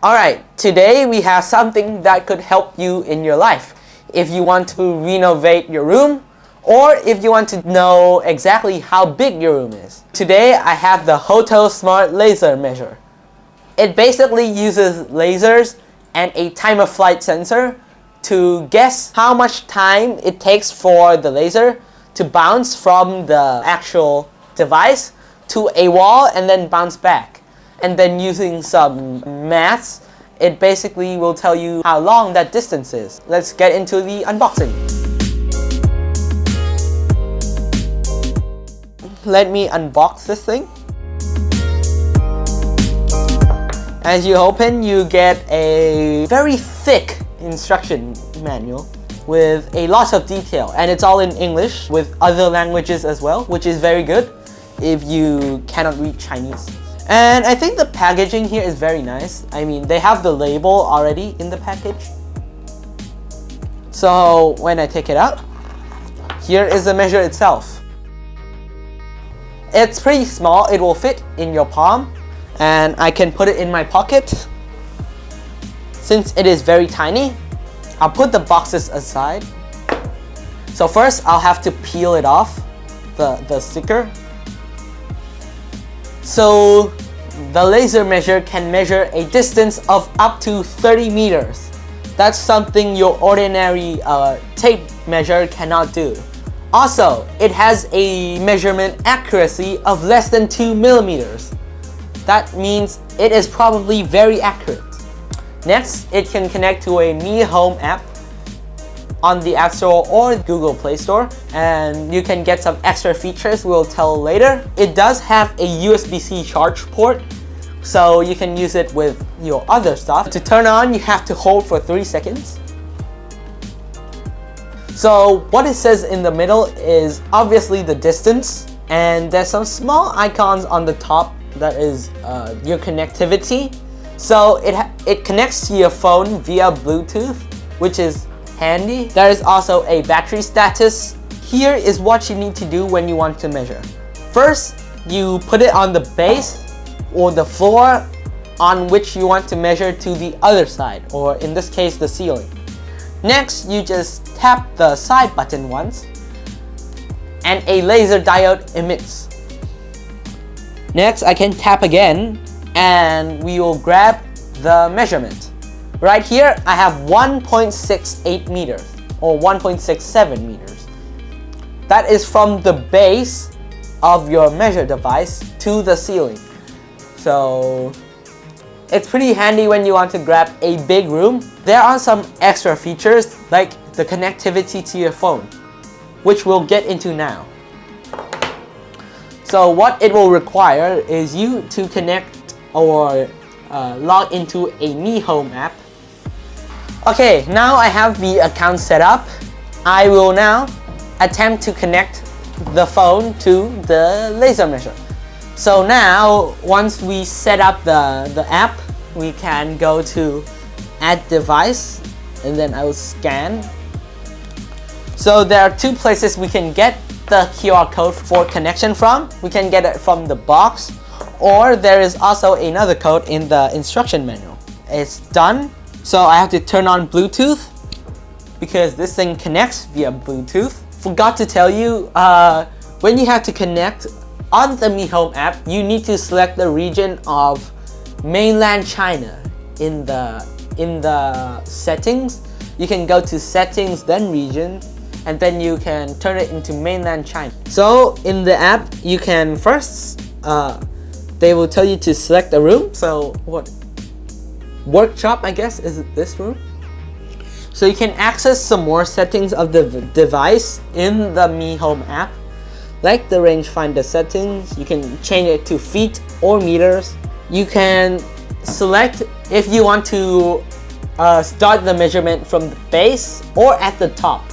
Alright, today we have something that could help you in your life. If you want to renovate your room, or if you want to know exactly how big your room is. Today I have the HOTO Smart Laser Measure. It basically uses lasers and a time of flight sensor to guess how much time it takes for the laser to bounce from the actual device to a wall and then bounce back. And then using some maths, it basically will tell you how long that distance is. Let's get into the unboxing. Let me unbox this thing. As you open, you get a very thick instruction manual with a lot of detail, and it's all in English with other languages as well, which is very good if you cannot read Chinese. And I think the packaging here is very nice. I mean, they have the label already in the package. So when I take it out, here is the measure itself. It's pretty small, it will fit in your palm, and I can put it in my pocket. Since it is very tiny, I'll put the boxes aside. So first, I'll have to peel it off, the sticker. So the laser measure can measure a distance of up to 30 meters. That's something your ordinary tape measure cannot do. Also, it has a measurement accuracy of less than 2 millimeters. That means it is probably very accurate. Next, it can connect to a Mi Home app on the App Store or Google Play Store, and you can get some extra features we'll tell later. It does have a USB-C charge port, so you can use it with your other stuff. To turn on, you have to hold for 3 seconds. So what it says in the middle is obviously the distance, and there's some small icons on the top that is your connectivity. So it connects to your phone via Bluetooth, which is handy. There is also a battery status. Here is what you need to do when you want to measure. First, you put it on the base or the floor on which you want to measure to the other side, or in this case, the ceiling. Next, you just tap the side button once, and a laser diode emits. Next, I can tap again, and we will grab the measurement. Right here, I have 1.68 meters, or 1.67 meters. That is from the base of your measure device to the ceiling. So it's pretty handy when you want to grab a big room. There are some extra features like the connectivity to your phone, which we'll get into now. So what it will require is you to connect or log into a Mi Home app. Okay, now I have the account set up. I will now attempt to connect the phone to the laser measure. So now, once we set up the app, we can go to Add Device, and then I will scan. So there are 2 places we can get the QR code for connection from. We can get it from the box, or there is also another code in the instruction manual. It's done. So I have to turn on Bluetooth because this thing connects via Bluetooth. Forgot to tell you, when you have to connect on the Mi Home app, you need to select the region of mainland China in the settings. You can go to settings, then region, and then you can turn it into mainland China. So in the app, you can first, they will tell you to select a room. So what? Workshop, I guess, is this room. So you can access some more settings of the device in the Mi Home app, like the rangefinder settings. You can change it to feet or meters. You can select if you want to start the measurement from the base or at the top.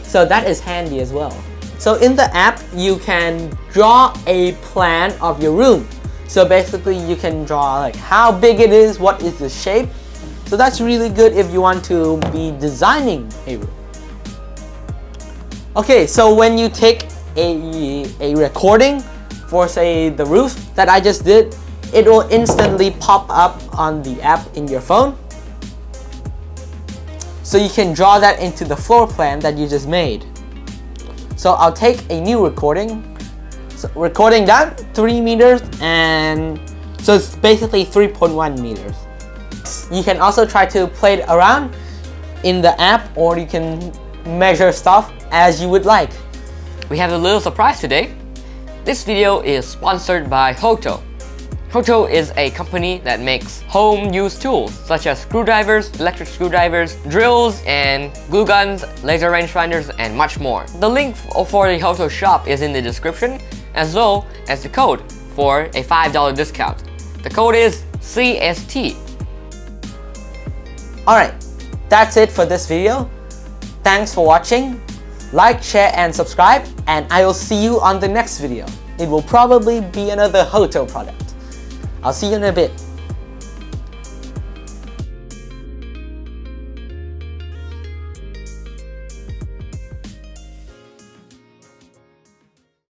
So that is handy as well. So in the app, you can draw a plan of your room. So basically you can draw like how big it is, what is the shape. So that's really good if you want to be designing a room. Okay, so when you take a recording for say the roof that I just did, it will instantly pop up on the app in your phone. So you can draw that into the floor plan that you just made. So I'll take a new recording. So recording done, 3 meters, and so it's basically 3.1 meters. You can also try to play it around in the app, or you can measure stuff as you would like. We have a little surprise today. This video is sponsored by HOTO. HOTO is a company that makes home use tools such as screwdrivers, electric screwdrivers, drills, and glue guns, laser rangefinders, and much more. The link for the HOTO shop is in the description, as well as the code for a $5 discount. The code is CST. Alright, that's it for this video. Thanks for watching. Like, share, and subscribe, and I will see you on the next video. It will probably be another HOTO product. I'll see you in a bit.